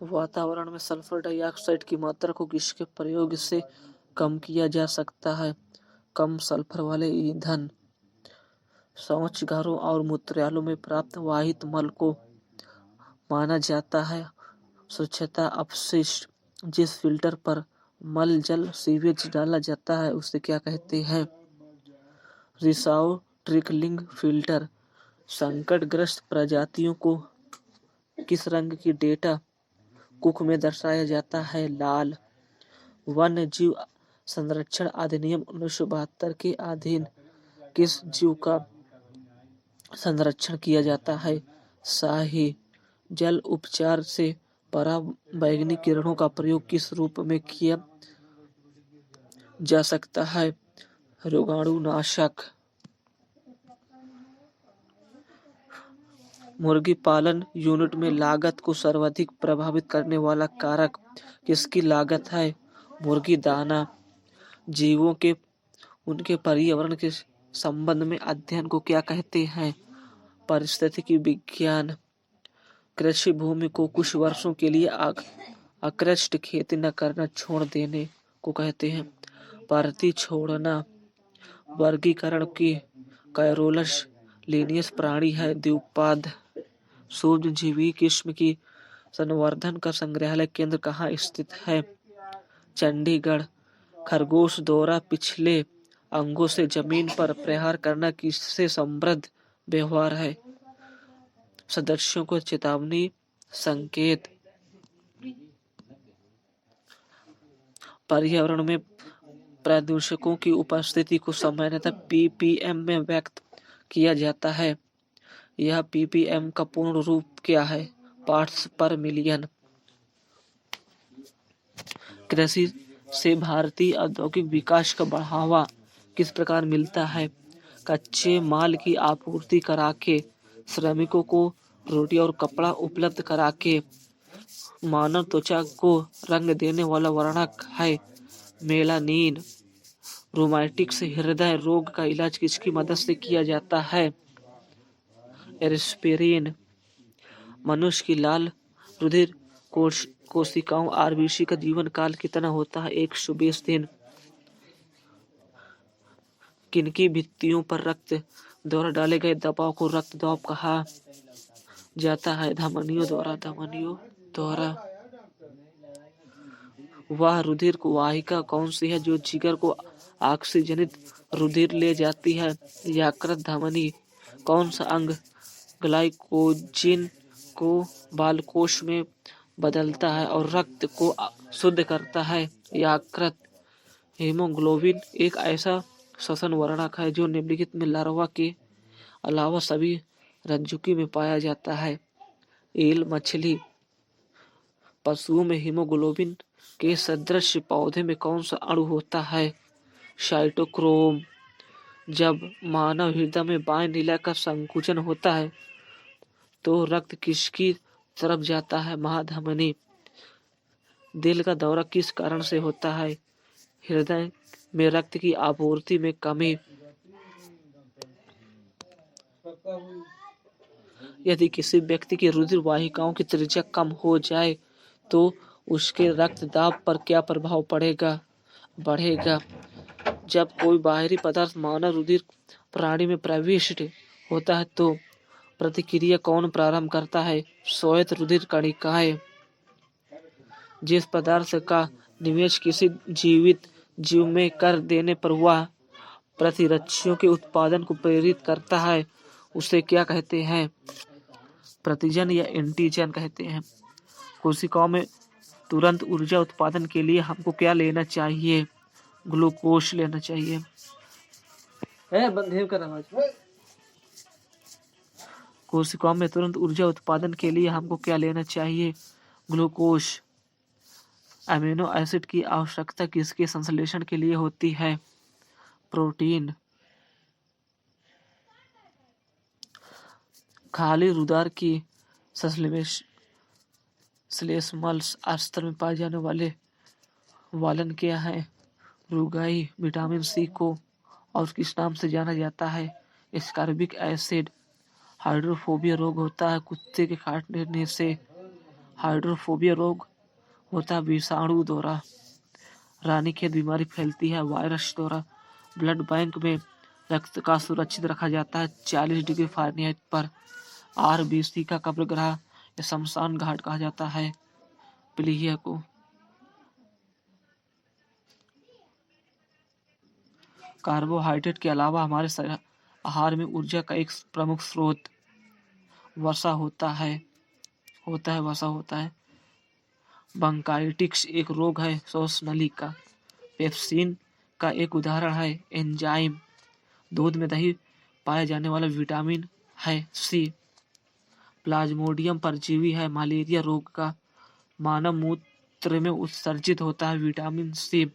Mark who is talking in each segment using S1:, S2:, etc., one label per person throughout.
S1: वातावरण में sulphur dioxide की मात्रा को किसके प्रयोग से कम किया जा सकता है? कम सल्फर वाले ईंधन। शौचागारों और मूत्रालयों में प्राप्त वाहित मल को माना जाता है स्वच्छता अपशिष्ट। जिस फिल्टर पर मल जल सीवेज डाला जाता है उसे क्या कहते हैं? रिसाव ट्रिकलिंग फिल्टर। संकटग्रस्त प्रजातियों को किस रंग की डेटा कुक में दर्शाया जाता है? लाल। वन्य जीव संरक्षण अधिनियम 1972 के अधीन किस जीव का संरक्षण किया जाता है? शाही। जल उपचार से पराबैंगनी किरणों का प्रयोग किस रूप में किया जा सकता है? रोगाणुनाशक। मुर्गी पालन यूनिट में लागत को सर्वाधिक प्रभावित करने वाला कारक किसकी लागत है? मुर्गी दाना। जीवों के उनके पर्यावरण के संबंध में अध्ययन को क्या कहते हैं? पारिस्थितिकी विज्ञान। कृषि भूमि को कुछ वर्षों के लिए अकृषि खेती न करना छोड़ देने को कहते हैं? परती छोड़ना। वर्गीकरण की कैरोलस लीनियस प्राणी है द्विपाद। सूक्ष्मजीवी किस्म की संवर्धन का संग्रहालय केंद्र कहाँ स्थित है? चंडीगढ़। खरगोश द्वारा पिछले अंगों से जमीन पर प्रहार करना किससे संबद्ध व्यवहार है? सदस्यों को चेतावनी संकेत। पर्यावरण में प्रदूषकों की उपस्थिति को सामान्यतः ppm में व्यक्त किया जाता है। यह ppm का पूर्ण रूप क्या है? पार्ट्स पर मिलियन। कृषि से भारतीय औद्योगिक विकास का बढ़ावा किस प्रकार मिलता है? कच्चे माल की आपूर्ति करा के, श्रमिकों को रोटी और कपड़ा उपलब्ध करा के। मानव त्वचा को रंग देने वाला वर्णक है मेलानिन। रोमैटिक्स हृदय रोग का इलाज किसकी मदद से किया जाता है? एस्पिरिन। मनुष्य की लाल रुधिर कोशिकाओं आरबीसी का जीवन काल कितना होता है? 120 दिन। किनकी भित्तियों पर रक्त द्वारा डाले गए दबाव को रक्त दबाव कहा जाता है? धमनियों द्वारा। वह रुधिर वाहिका कौन सी है जो जिगर को ऑक्सीजनित रुधिर ले जाती है? यकृत धमनी। कौन सा अंग ग्लाइकोजन को बालकोष में बदलता है और रक्त को शुद्ध करता है? यकृत। हीमोग्लोबिन एक ऐसा श्वसन वर्णक है जो निम्नलिखित में लार्वा के अलावा सभी रज्जुकी में पाया जाता है? ईल मछली। पशुओं में हीमोग्लोबिन के सदृश पौधे में कौन सा अणु होता है? साइटोक्रोम। जब मानव हृदय में बाएं नीला का संकुचन होता है तो रक्त किसकी तरफ जाता है? महाधमनी। दिल का दौरा किस कारण से होता है? हृदय में रक्त की आपूर्ति में कमी। यदि किसी व्यक्ति की रुधिर वाहिकाओं की त्रिज्या कम हो जाए तो उसके रक्तदाब पर क्या प्रभाव पड़ेगा? बढ़ेगा। जब कोई बाहरी पदार्थ मानव रुधिर प्रणाली में प्रविष्ट होता है तो प्रतिक्रिया कौन प्रारंभ करता है? स्वायत्त रुधिर कणिकाएं। जिस पदार्थ का निवेश किसी जीवित जीव में कर देने पर वह प्रतिरक्षियों के उत्पादन को प्रेरित करता है उसे क्या कहते हैं? प्रतिजन या एंटीजन कहते हैं। कोशिकाओं में तुरंत ऊर्जा उत्पादन के लिए हमको क्या लेना चाहिए? ग्लूकोज लेना चाहिए। कोशिकाओं में तुरंत ऊर्जा उत्पादन के लिए हमको क्या लेना चाहिए? ग्लूकोज। अमीनो एसिड की आवश्यकता किसके संश्लेषण के लिए होती है? प्रोटीन। खाली रुधिर की श्लेष्मल स्तर में पाए जाने वाले वालन क्या है? रुगाई। विटामिन सी को और किस नाम से जाना जाता है? Ascorbic acid. हाइड्रोफोबिया रोग होता है कुत्ते के काटने से। हाइड्रोफोबिया रोग होता है विषाणु द्वारा। रानीखेत बीमारी फैलती है वायरस द्वारा। ब्लड बैंक में रक्त का सुरक्षित रखा जाता है 40 डिग्री फ़ारेनहाइट पर। आरबीसी का कब्र ग्रह या शमशान घाट कहा जाता है प्लीहा को। कार्बोहाइड्रेट के अलावा हमारे आहार में ऊर्जा का एक प्रमुख स्रोत वसा होता है बंकाइटिस एक रोग है श्वासनली का। पेप्सिन का एक उदाहरण है एंजाइम। दूध में दही पाया जाने वाला विटामिन है सी। प्लाज्मोडियम परजीवी है मलेरिया रोग का। मानव मूत्र में उत्सर्जित होता है विटामिन सी।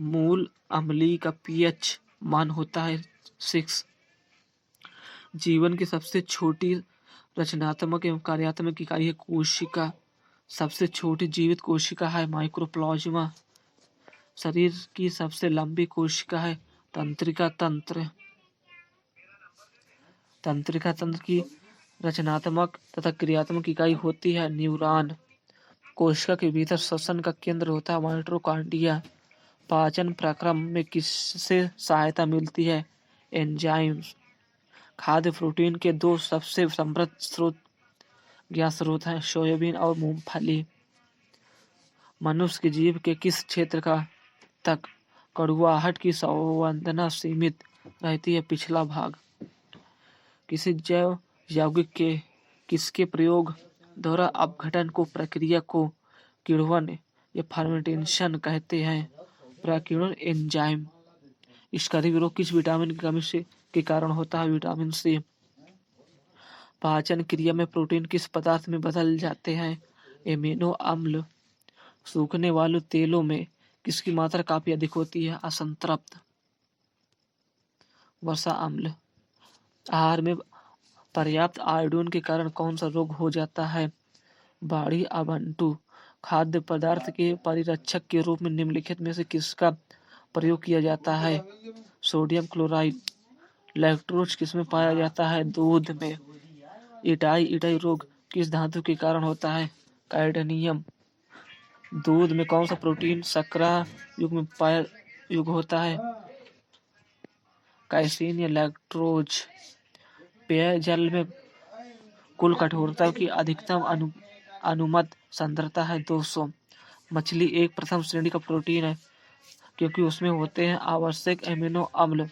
S1: मूल अम्लीय का पीएच मान होता है 6। जीवन की सबसे छोटी रचनात्मक एवं कार्यात्मक इकाई है कोशिका। सबसे छोटी जीवित कोशिका है माइक्रोप्लाज्मा। शरीर की सबसे लंबी कोशिका है तंत्रिका तंत्र। तंत्रिका तंत्र की रचनात्मक तथा क्रियात्मक इकाई होती है न्यूरॉन। कोशिका के भीतर श्वसन का केंद्र होता है माइटोकॉन्ड्रिया। पाचन प्रक्रम में किससे सहायता मिलती है एंजाइम्स। खाद्य प्रोटीन के दो सबसे समृद्ध ज्ञात स्रोत हैं सोयाबीन और मूंगफली। मनुष्य के जीभ के किस क्षेत्र का तक कड़ुआहट की संवेदना सीमित रहती है पिछला भाग। किसी जैव यौगिक के किसके प्रयोग द्वारा अपघटन को प्रक्रिया को किण्वन या फर्मेंटेशन कहते हैं प्रकीर्णन एंजाइम। स्कर्वी रोग किस विटामिन की कमी से के कारण होता है विटामिन सी। पाचन क्रिया में प्रोटीन किस पदार्थ में बदल जाते हैं एमिनो अम्ल। सूखने वाले तेलों में किसकी मात्रा काफी अधिक होती है असंतृप्त वसा अम्ल। आहार में पर्याप्त आयोडीन के कारण कौन सा रोग हो जाता है बाड़ी आवंटू। खाद्य पदार्थ के परिरक्षक के रूप में निम्नलिखित में से किसका प्रयोग किया जाता है सोडियम क्लोराइड। लैक्टोज किसमें पाया जाता है दूध में। इटाई रोग किस धातु के कारण होता है कैडमियम। दूध में कौन सा प्रोटीन शर्करा युग होता है काइसिन या लैक्टोज। पेयजल में कुल कठोरता की अधिकतम अनुमत सांद्रता है 200। मछली एक प्रथम श्रेणी का प्रोटीन है क्योंकि उसमें होते हैं आवश्यक एमिनो अम्ल।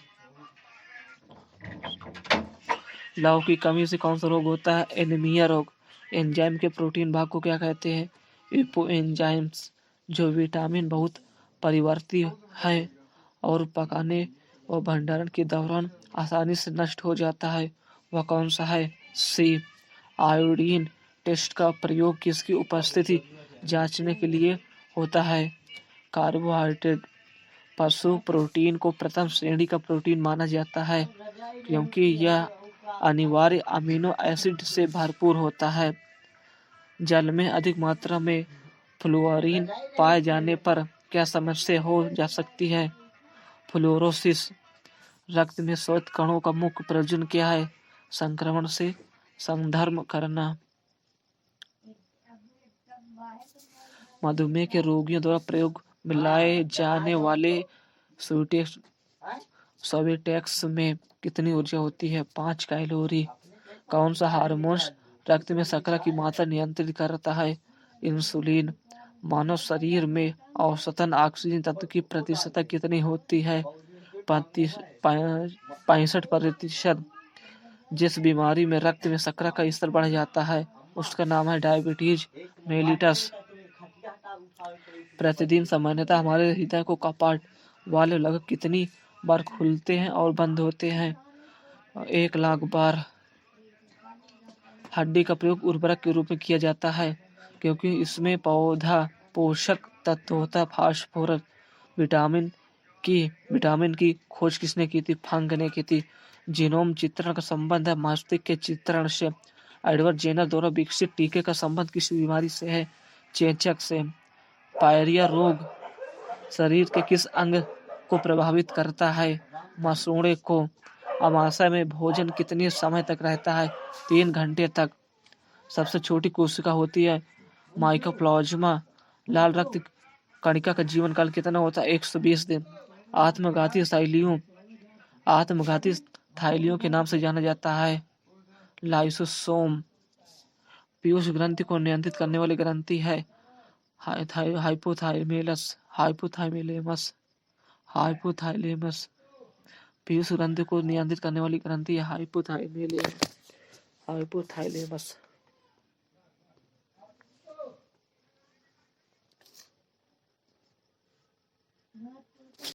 S1: लौह की कमी से कौन सा रोग होता है एनीमिया रोग। एंजाइम के प्रोटीन भाग को क्या कहते हैं एपोएंजाइम्स। जो विटामिन बहुत परिवर्ती है और पकाने व भंडारण के दौरान आसानी से नष्ट हो जाता है वह कौन सा है सी। आयोडीन टेस्ट का प्रयोग किसकी उपस्थिति जांचने के लिए होता है कार्बोहाइड्रेट। पशु प्रोटीन को प्रथम श्रेणी का प्रोटीन माना जाता है क्योंकि यह अनिवार्य अमीनो एसिड से भरपूर होता है। जल में अधिक मात्रा में फ्लोरीन पाए जाने पर क्या समस्या हो जा सकती है फ्लोरोसिस। रक्त में श्वेत कणों का मुख्य प्रयोजन क्या है संक्रमण से संधर्म करना। मधुमेह के रोगियों द्वारा प्रयोग में लाए जाने वाले सोवेटेक्स में कितनी ऊर्जा होती है 5 कैलोरी। कौन सा हार्मोन रक्त में शर्करा की मात्रा नियंत्रित करता है इंसुलिन। मानव शरीर में औसतन ऑक्सीजन तत्व की प्रतिशतता कितनी होती है 65%। जिस बीमारी में रक्त में शर्करा का स्तर बढ़ जाता है उसका नाम है डायबिटीज मेलिटस। प्रतिदिन सामान्यतः हमारे हृदय को कपाट वाले लगभग कितनी बार खुलते हैं और बंद होते हैं 1 लाख बार। हड्डी का प्रयोग उर्वरक के रूप में किया जाता है क्योंकि इसमें पौधा पोषक तत्व होता है फास्फोरस। विटामिन की खोज किसने की थी फंग ने की थी। जीनोम चित्रण का संबंध है मस्तिष्क के चित्रण से। एडवर्ड जेनर द्वारा विकसित टीके का संबंध किस बीमारी से है चेचक से। पायरिया रोग शरीर के किस अंग को प्रभावित करता है मसूड़े को। अमाशय में भोजन कितने समय तक रहता है 3 घंटे तक। सबसे छोटी कोशिका होती है माइकोप्लाज्मा। लाल रक्त कणिका का जीवन काल कितना होता है? 120 दिन। आत्मघाती शैलियों आत्मघाती थाइलियों के नाम से जाना जाता है लाइसोसोम। पीयूष ग्रंथि को नियंत्रित करने वाली ग्रंथि है हाइपोथाइलेमस हाइपोथाइलेमस हाइपोथाइलेमस। पीयूष ग्रंथि को नियंत्रित करने वाली ग्रंथि है हाइपोथाइलेमस।